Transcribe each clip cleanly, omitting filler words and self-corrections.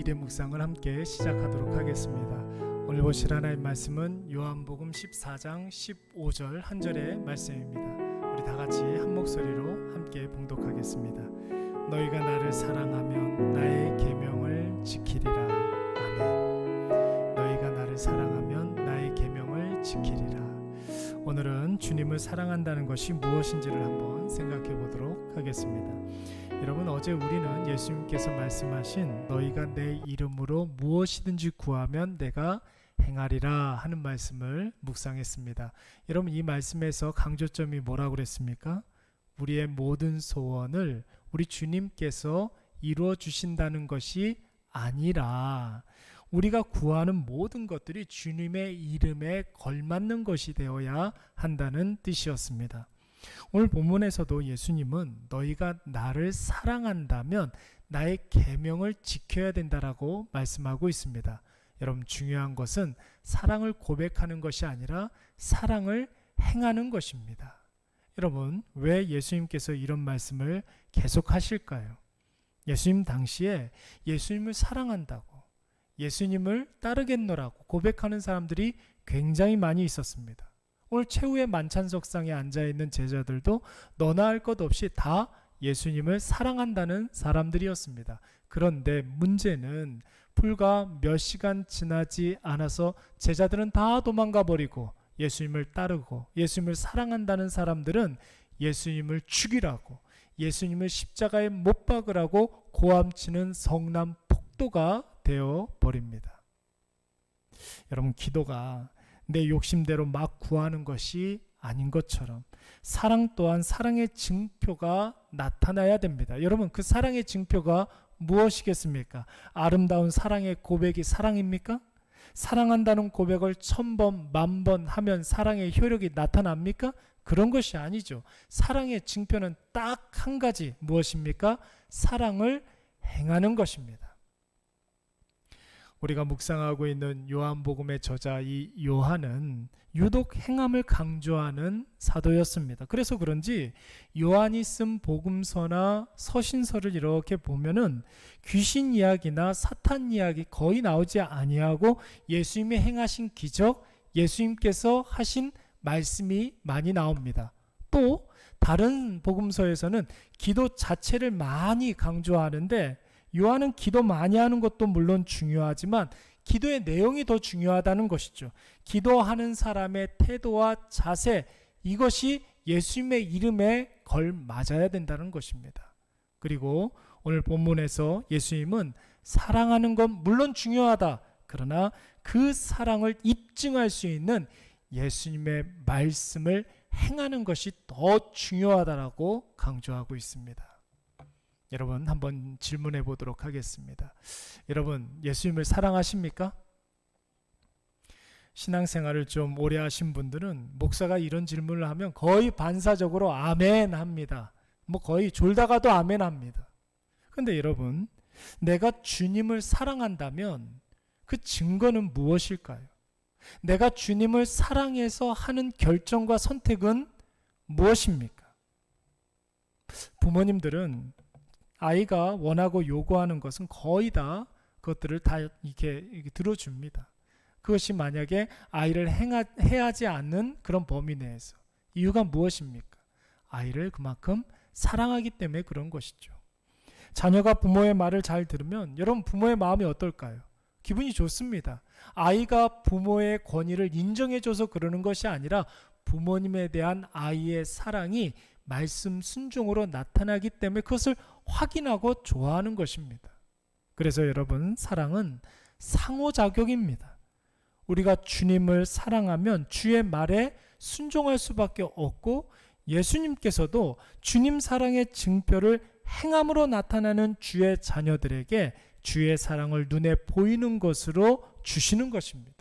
주일의 묵상을 함께 시작하도록 하겠습니다. 오늘 보실 하나님 말씀은 요한복음 14장 15절 한 절의 말씀입니다. 우리 다 같이 한 목소리로 함께 봉독하겠습니다. 너희가 나를 사랑하면 나의 계명을 지키리라. 아멘. 너희가 나를 사랑하면 나의 계명을 지키리라. 오늘은 주님을 사랑한다는 것이 무엇인지를 한번 생각해 보도록 하겠습니다. 여러분, 어제 우리는 예수님께서 말씀하신 너희가 내 이름으로 무엇이든지 구하면 내가 행하리라 하는 말씀을 묵상했습니다. 여러분, 이 말씀에서 강조점이 뭐라고 그랬습니까? 우리의 모든 소원을 우리 주님께서 이루어 주신다는 것이 아니라 우리가 구하는 모든 것들이 주님의 이름에 걸맞는 것이 되어야 한다는 뜻이었습니다. 오늘 본문에서도 예수님은 너희가 나를 사랑한다면 나의 계명을 지켜야 된다라고 말씀하고 있습니다. 여러분, 중요한 것은 사랑을 고백하는 것이 아니라 사랑을 행하는 것입니다. 여러분, 왜 예수님께서 이런 말씀을 계속 하실까요? 예수님 당시에 예수님을 사랑한다고, 예수님을 따르겠노라고 고백하는 사람들이 굉장히 많이 있었습니다. 오늘 최후의 만찬석상에 앉아있는 제자들도 너나 할 것 없이 다 예수님을 사랑한다는 사람들이었습니다. 그런데 문제는 불과 몇 시간 지나지 않아서 제자들은 다 도망가 버리고 예수님을 따르고 예수님을 사랑한다는 사람들은 예수님을 죽이라고, 예수님을 십자가에 못 박으라고 고함치는 성남 폭도가 되어 버립니다. 여러분, 기도가 내 욕심대로 막 구하는 것이 아닌 것처럼 사랑 또한 사랑의 증표가 나타나야 됩니다. 여러분, 그 사랑의 증표가 무엇이겠습니까? 아름다운 사랑의 고백이 사랑입니까? 사랑한다는 고백을 1000번, 10,000번 하면 사랑의 효력이 나타납니까? 그런 것이 아니죠. 사랑의 증표는 딱 한 가지, 무엇입니까? 사랑을 행하는 것입니다. 우리가 묵상하고 있는 요한복음의 저자 이 요한은 유독 행함을 강조하는 사도였습니다. 그래서 그런지 요한이 쓴 복음서나 서신서를 이렇게 보면은 귀신 이야기나 사탄 이야기 거의 나오지 아니하고 예수님이 행하신 기적, 예수님께서 하신 말씀이 많이 나옵니다. 또 다른 복음서에서는 기도 자체를 많이 강조하는데 요한은 기도 많이 하는 것도 물론 중요하지만 기도의 내용이 더 중요하다는 것이죠. 기도하는 사람의 태도와 자세, 이것이 예수님의 이름에 걸맞아야 된다는 것입니다. 그리고 오늘 본문에서 예수님은 사랑하는 건 물론 중요하다. 그러나 그 사랑을 입증할 수 있는 예수님의 말씀을 행하는 것이 더 중요하다라고 강조하고 있습니다. 여러분, 한번 질문해 보도록 하겠습니다. 여러분, 예수님을 사랑하십니까? 신앙생활을 좀 오래 하신 분들은 목사가 이런 질문을 하면 거의 반사적으로 아멘 합니다. 거의 졸다가도 아멘 합니다. 그런데 여러분, 내가 주님을 사랑한다면 그 증거는 무엇일까요? 내가 주님을 사랑해서 하는 결정과 선택은 무엇입니까? 부모님들은 아이가 원하고 요구하는 것은 거의 다 그것들을 다 이렇게 들어줍니다. 그것이 만약에 아이를 해하지 않는 그런 범위 내에서. 이유가 무엇입니까? 아이를 그만큼 사랑하기 때문에 그런 것이죠. 자녀가 부모의 말을 잘 들으면 여러분, 부모의 마음이 어떨까요? 기분이 좋습니다. 아이가 부모의 권위를 인정해줘서 그러는 것이 아니라 부모님에 대한 아이의 사랑이 말씀 순종으로 나타나기 때문에 그것을 확인하고 좋아하는 것입니다. 그래서 여러분, 사랑은 상호작용입니다. 우리가 주님을 사랑하면 주의 말에 순종할 수밖에 없고 예수님께서도 주님 사랑의 증표를 행함으로 나타나는 주의 자녀들에게 주의 사랑을 눈에 보이는 것으로 주시는 것입니다.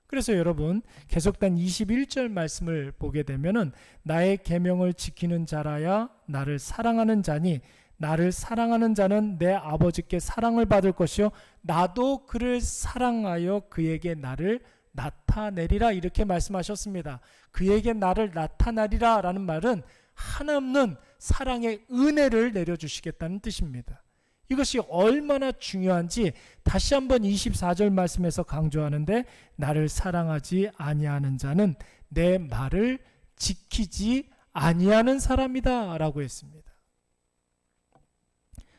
그래서 여러분, 계속된 21절 말씀을 보게 되면은 나의 계명을 지키는 자라야 나를 사랑하는 자니 나를 사랑하는 자는 내 아버지께 사랑을 받을 것이요 나도 그를 사랑하여 그에게 나를 나타내리라, 이렇게 말씀하셨습니다. 그에게 나를 나타내리라 라는 말은 한없는 사랑의 은혜를 내려주시겠다는 뜻입니다. 이것이 얼마나 중요한지 다시 한번 24절 말씀에서 강조하는데, 나를 사랑하지 아니하는 자는 내 말을 지키지 아니하는 사람이다 라고 했습니다.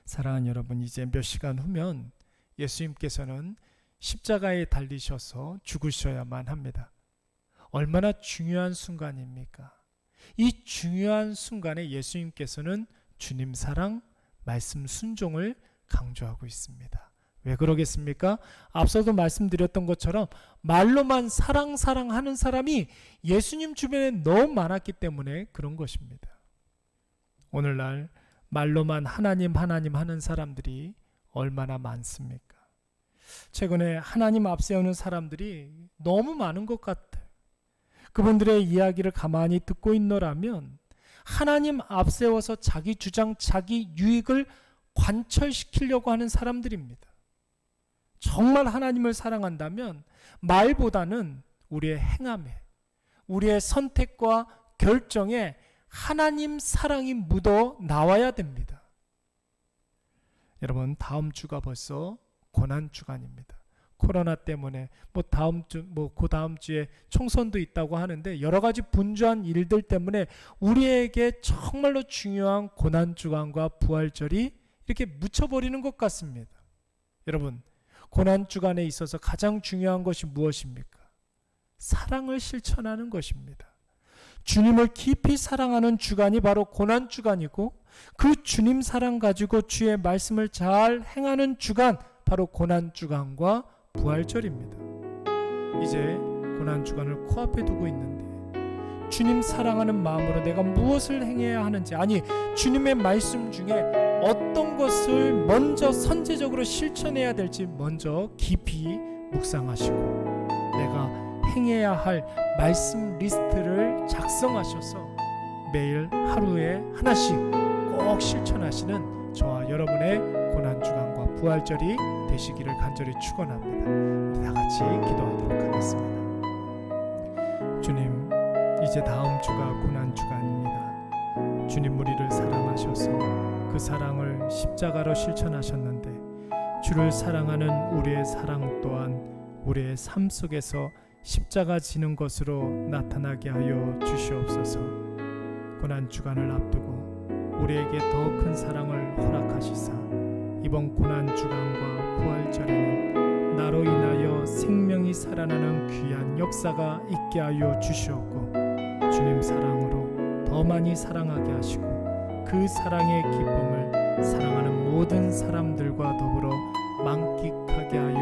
사랑하는 여러분, 이제 몇 시간 후면 예수님께서는 십자가에 달리셔서 죽으셔야만 합니다. 얼마나 중요한 순간입니까? 이 중요한 순간에 예수님께서는 주님 사랑, 말씀 순종을 강조하고 있습니다. 왜 그러겠습니까? 앞서도 말씀드렸던 것처럼 말로만 사랑하는 사람이 예수님 주변에 너무 많았기 때문에 그런 것입니다. 오늘날 말로만 하나님 하는 사람들이 얼마나 많습니까? 최근에 하나님 앞세우는 사람들이 너무 많은 것 같아요. 그분들의 이야기를 가만히 듣고 있노라면 하나님 앞세워서 자기 주장, 자기 유익을 관철시키려고 하는 사람들입니다. 정말 하나님을 사랑한다면 말보다는 우리의 행함에, 우리의 선택과 결정에 하나님 사랑이 묻어 나와야 됩니다. 여러분, 다음 주가 벌써 고난 주간입니다. 코로나 때문에 그 다음 주에 총선도 있다고 하는데 여러 가지 분주한 일들 때문에 우리에게 정말로 중요한 고난 주간과 부활절이 이렇게 묻혀버리는 것 같습니다. 여러분, 고난 주간에 있어서 가장 중요한 것이 무엇입니까? 사랑을 실천하는 것입니다. 주님을 깊이 사랑하는 주간이 바로 고난 주간이고, 그 주님 사랑 가지고 주의 말씀을 잘 행하는 주간, 바로 고난 주간과 부활절입니다. 이제 고난 주간을 코앞에 두고 있는데 주님 사랑하는 마음으로 내가 무엇을 행해야 하는지, 아니 주님의 말씀 중에 어떤 것을 먼저 선제적으로 실천해야 될지 먼저 깊이 묵상하시고 내가 행해야 할 말씀 리스트를 작성하셔서 매일 하루에 하나씩 꼭 실천하시는 저와 여러분의 고난주간과 부활절이 되시기를 간절히 축원합니다. 우리 다 같이 기도하도록 하겠습니다. 주님, 이제 다음 주가 고난주간입니다. 주님, 우리를 사랑하셔서 그 사랑을 십자가로 실천하셨는데 주를 사랑하는 우리의 사랑 또한 우리의 삶 속에서 십자가 지는 것으로 나타나게 하여 주시옵소서. 고난주간을 앞두고 우리에게 더 큰 사랑을 허락하시사 이번 고난주간과 부활절에는 나로 인하여 생명이 살아나는 귀한 역사가 있게 하여 주시옵고, 주님 사랑으로 더 많이 사랑하게 하시고 그 사랑의 기쁨을 사랑하는 모든 사람들과 더불어 만끽하게 하여